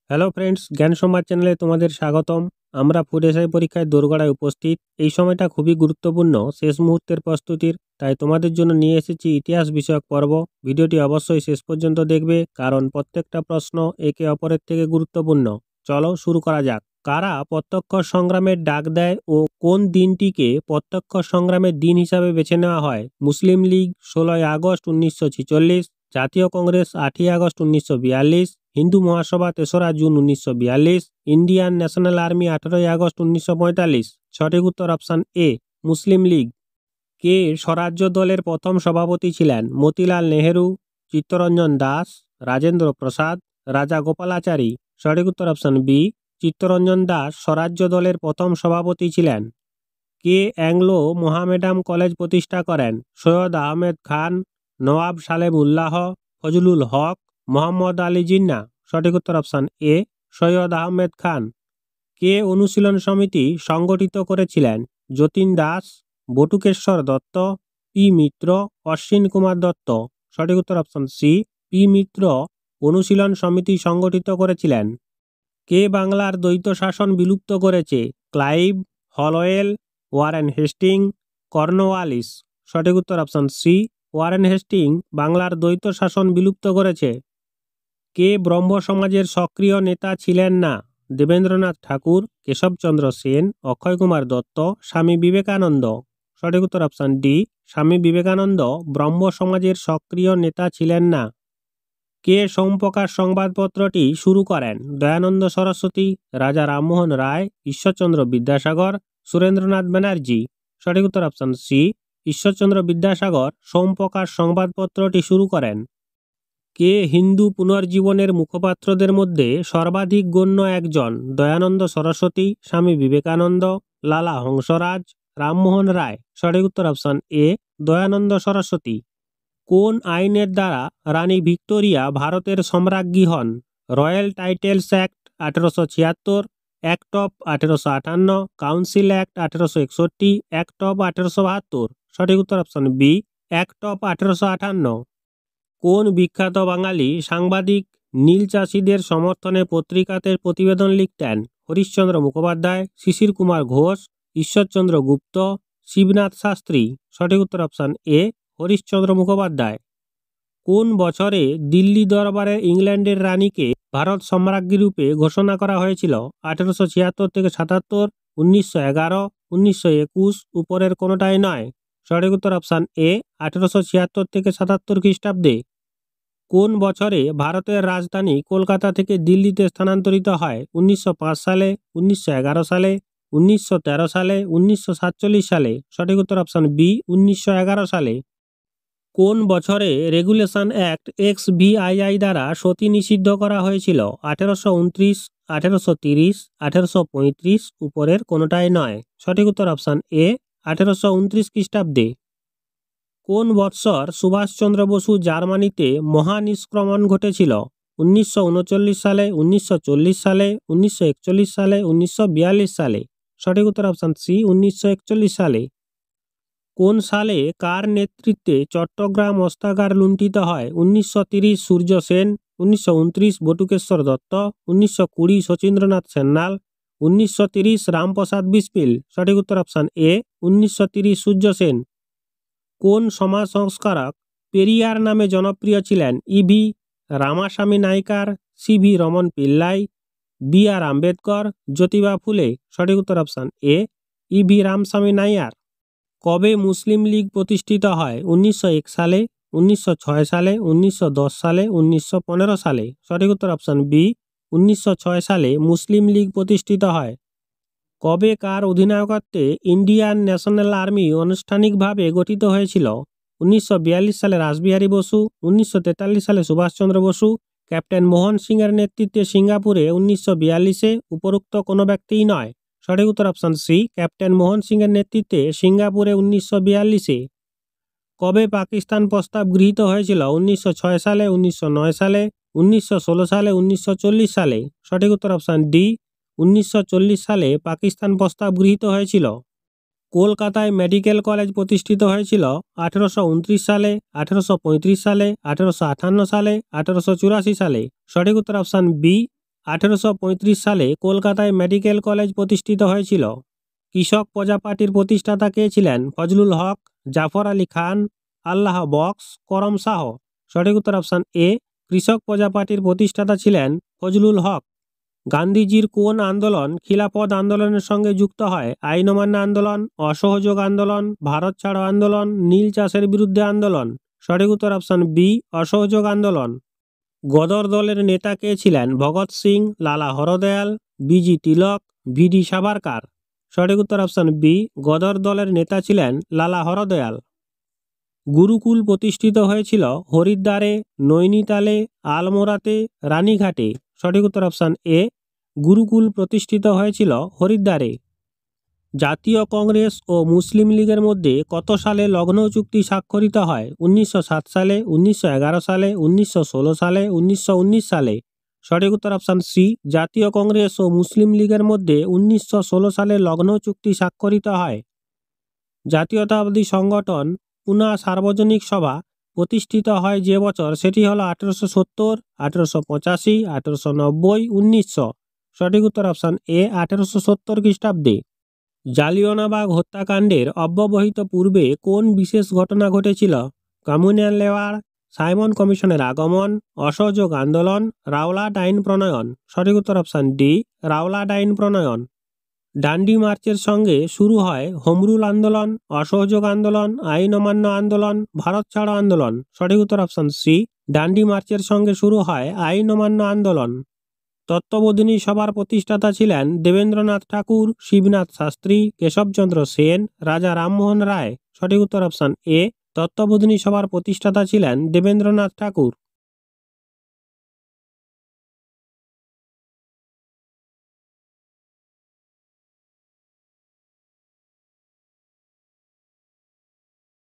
Hello friends, জ্ঞান সংবাদ চ্যানেলে তোমাদের স্বাগতম। আমরা ফুড এসআই পরীক্ষায় দোরগোড়ায় উপস্থিত। এই সময়টা খুবই গুরুত্বপূর্ণ, শেষ মুহূর্তের প্রস্তুতির। তাই তোমাদের জন্য নিয়ে এসেছি ইতিহাস বিষয়ক পর্ব। ভিডিওটি অবশ্যই শেষ পর্যন্ত দেখবে, কারণ প্রত্যেকটা প্রশ্ন একে অপরের থেকে গুরুত্বপূর্ণ। চলো শুরু করা যাক। কারা প্রত্যক্ষ সংগ্রামের ডাক দেয় ও কোন দিনটিকে প্রত্যক্ষ সংগ্রামের দিন হিসাবে বেছে নেওয়া হয়? মুসলিম লীগ 16ই আগস্ট 1946, জাতীয় কংগ্রেস 8ই আগস্ট 1942, হিন্দু মহাসভা 3রা জুন 1942, ইন্ডিয়ান ন্যাশনাল আর্মি 18ই আগস্ট 1945। সঠিক উত্তর অপশান এ, মুসলিম লীগ। কে স্বরাজ্য দলের প্রথম সভাপতি ছিলেন? মতিলাল নেহেরু, চিত্তরঞ্জন দাস, রাজেন্দ্র প্রসাদ, রাজা গোপালাচারী। সঠিক উত্তর অপশান বি, চিত্তরঞ্জন দাস স্বরাজ্য দলের প্রথম সভাপতি ছিলেন। কে অ্যাংলো মোহামেডান কলেজ প্রতিষ্ঠা করেন? সৈয়দ আহমেদ খান, নওয়াব সালেম উল্লাহ, ফজলুল হক, মোহাম্মদ আলী জিন্নাহ। সঠিক উত্তর অপশান এ, সৈয়দ আহমেদ খান। কে অনুশীলন সমিতি সংগঠিত করেছিলেন? যতীন দাস, বটুকেশ্বর দত্ত, পি মিত্র, অশ্বিন কুমার দত্ত। সঠিক উত্তর অপশান সি, পি মিত্র অনুশীলন সমিতি সংগঠিত করেছিলেন। কে বাংলার দ্বৈত শাসন বিলুপ্ত করেছে? Clive, Holwell, Warren Hastings, Cornwallis. সঠিক উত্তর অপশান সি, ওয়ারেন হেস্টিং বাংলার দ্বৈত শাসন বিলুপ্ত করেছে। কে ব্রহ্ম সমাজের সক্রিয় নেতা ছিলেন না? দেবেন্দ্রনাথ ঠাকুর, কেশবচন্দ্র সেন, অক্ষয় কুমার দত্ত, স্বামী বিবেকানন্দ। সঠিক উত্তর অপশান ডি, স্বামী বিবেকানন্দ ব্রহ্ম সমাজের সক্রিয় নেতা ছিলেন না। কে সোমপ্রকাশ সংবাদপত্রটি শুরু করেন? দয়ানন্দ সরস্বতী, রাজা রামমোহন রায়, ঈশ্বরচন্দ্র বিদ্যাসাগর, সুরেন্দ্রনাথ ব্যানার্জি। সঠিক উত্তর অপশান সি, ঈশ্বরচন্দ্র বিদ্যাসাগর সোমপ্রকাশ সংবাদপত্রটি শুরু করেন। কে হিন্দু পুনর্জীবনের মুখপাত্রদের মধ্যে সর্বাধিক গণ্য একজন? দয়ানন্দ সরস্বতী, স্বামী বিবেকানন্দ, লালা হংসরাজ, রামমোহন রায়। সঠিক উত্তর অপশান এ, দয়ানন্দ সরস্বতী। কোন আইনের দ্বারা রানী ভিক্টোরিয়া ভারতের সম্রাজ্ঞী হন? Royal titles act 1876, act of 1858, council act 1861, act of 1872। সঠিক উত্তর অপশান বি, অ্যাক্ট অফ 1858। কোন বিখ্যাত বাঙালি সাংবাদিক নীল চাষিদের সমর্থনে পত্রিকাতে প্রতিবেদন লিখতেন? হরিশ্চন্দ্র মুখোপাধ্যায়, শিশির কুমার ঘোষ, ঈশ্বরচন্দ্র গুপ্ত, শিবনাথ শাস্ত্রী। সঠিক উত্তর অপশান এ, হরিশ্চন্দ্র মুখোপাধ্যায়। কোন বছরে দিল্লি দরবারে ইংল্যান্ডের রানীকে ভারত সম্রাজ্ঞী রূপে ঘোষণা করা হয়েছিল? 1876 থেকে 77, 1911, 1921, উপরের কোনোটাই নয়। সঠিক উত্তর অপশান এ, 1876 থেকে 77 খ্রিস্টাব্দে। কোন বছরে ভারতের রাজধানী কলকাতা থেকে দিল্লিতে স্থানান্তরিত হয়? 1905 সালে, 1911 সালে, 1913 সালে, 1947 সালে। সঠিক উত্তর অপশান বি, 1911 সালে। কোন বছরে রেগুলেশন অ্যাক্ট XVII দ্বারা সতী নিষিদ্ধ করা হয়েছিল? 1829, 1830, 1835, উপরের কোনোটাই নয়। সঠিক উত্তর অপশান এ, 1829 খ্রিস্টাব্দে। কোন বৎসর সুভাষচন্দ্র বসু জার্মানিতে মহানিষ্ক্রমণ ঘটেছিল? 1939 সালে, 1940 সালে, 1941 সালে, 1942 সালে। সঠিক উত্তর অপশান সি, 1941 সালে। কোন সালে কার নেতৃত্বে চট্টগ্রাম অস্ত্রাগার লুণ্ঠিত হয়? 1930 সূর্য সেন, 1929 বটুকেশ্বর দত্ত, 1920 শচীন্দ্রনাথ সান্যাল, 1930 রামপ্রসাদ বিসমিল। সঠিক উত্তর অপশান এ, 1930 সূর্য সেন। কোন সমাজ সংস্কারক পেরিয়ার নামে জনপ্রিয় ছিলেন? E V Ramaswamy Naicker, C V Raman Pillai, BR Ambedkar, Jyotiba Phule. সঠিক উত্তর option A, E V Ramaswamy Naiyar. কবে মুসলিম লীগ প্রতিষ্ঠিত হয়? 1901 সালে, 1906 সালে, 1910 সালে, 1915 সালে। সঠিক উত্তর অপশান বি, 1906 সালে মুসলিম লীগ প্রতিষ্ঠিত হয়। কবে কার অধিনায়কত্বে ইন্ডিয়ান ন্যাশনাল আর্মি আনুষ্ঠানিকভাবে গঠিত হয়েছিল? 1942 সালে রাসবিহারী বসু, 1943 সালে সুভাষচন্দ্র বসু, ক্যাপ্টেন মোহন সিংয়ের নেতৃত্বে সিঙ্গাপুরে 1942-এ, উপরোক্ত কোনো ব্যক্তিই নয়। সঠিক উত্তর অপশান সি, ক্যাপ্টেন মোহন সিংয়ের নেতৃত্বে সিঙ্গাপুরে 1942-এ। কবে পাকিস্তান প্রস্তাব গৃহীত হয়েছিল? 1906 সালে, 1909 সালে, 1916 সালে, 1940 সালে। সঠিক উত্তর অপশান ডি, 1940 সালে পাকিস্তান প্রস্তাব গৃহীত হয়েছিল। কলকাতায় মেডিকেল কলেজ প্রতিষ্ঠিত হয়েছিল 1829 সালে, 1835 সালে, 1858 সালে, 1884 সালে। সঠিক উত্তর অপশান বি, 1835 সালে কলকাতায় মেডিকেল কলেজ প্রতিষ্ঠিত হয়েছিল। কৃষক প্রজা পার্টির প্রতিষ্ঠাতা কে ছিলেন? ফজলুল হক, জাফর আলী খান, আল্লাহ বক্স, করম শাহ। সঠিক উত্তর অপশান এ, কৃষক প্রজা পার্টির প্রতিষ্ঠাতা ছিলেন ফজলুল হক। গান্ধীজির কোন আন্দোলন খিলাফত আন্দোলনের সঙ্গে যুক্ত হয়? আইন অমান্য আন্দোলন, অসহযোগ আন্দোলন, ভারত ছাড়ো আন্দোলন, নীল চাষের বিরুদ্ধে আন্দোলন। সঠিক উত্তর অপশান বি, অসহযোগ আন্দোলন। গদর দলের নেতা কে ছিলেন? ভগৎ সিং, লালা হরদয়াল, বিজি তিলক, ভিডি সাভারকার। সঠিক উত্তর অপশান বি, গদর দলের নেতা ছিলেন লালা হরদয়াল। গুরুকুল প্রতিষ্ঠিত হয়েছিল হরিদ্বারে, নৈনিতালে, আলমোড়াতে, রানীঘাটে। সঠিক উত্তর অপশান এ, গুরুকুল প্রতিষ্ঠিত হয়েছিল হরিদ্বারে। জাতীয় কংগ্রেস ও মুসলিম লীগের মধ্যে কত সালে লখনৌ চুক্তি স্বাক্ষরিত হয়? 1907 সালে, 1911 সালে, 1916 সালে, 1919 সালে। সঠিক উত্তর অপশান সি, জাতীয় কংগ্রেস ও মুসলিম লীগের মধ্যে 1916 সালে লখনৌ চুক্তি স্বাক্ষরিত হয়। জাতীয়তাবাদী সংগঠন পুনা সার্বজনিক সভা প্রতিষ্ঠিত হয় যে বছর, সেটি হলো 1870, 1885, 1890, 1900। সঠিক উত্তর অপশান এ, 1870 খ্রিস্টাব্দে। জালিয়ানওয়ালাবাগ হত্যাকাণ্ডের অব্যবহিত পূর্বে কোন বিশেষ ঘটনা ঘটেছিল? কমিউনাল ওয়ার, সাইমন কমিশনের আগমন, অসহযোগ আন্দোলন, রাওলাট আইন প্রণয়ন। সঠিক উত্তর অপশান ডি, রাওলাট আইন প্রণয়ন। ডান্ডি মার্চের সঙ্গে শুরু হয় হোমরুল আন্দোলন, অসহযোগ আন্দোলন, আইন অমান্য আন্দোলন, ভারত ছাড়ো আন্দোলন। সঠিক উত্তর অপশান সি, ডান্ডি মার্চের সঙ্গে শুরু হয় আইন অমান্য আন্দোলন। তত্ত্ববোধিনী সভার প্রতিষ্ঠাতা ছিলেন দেবেন্দ্রনাথ ঠাকুর, শিবনাথ শাস্ত্রী, কেশবচন্দ্র সেন, রাজা রামমোহন রায়। সঠিক উত্তর অপশান এ, তত্ত্ববোধিনী সভার প্রতিষ্ঠাতা ছিলেন দেবেন্দ্রনাথ ঠাকুর।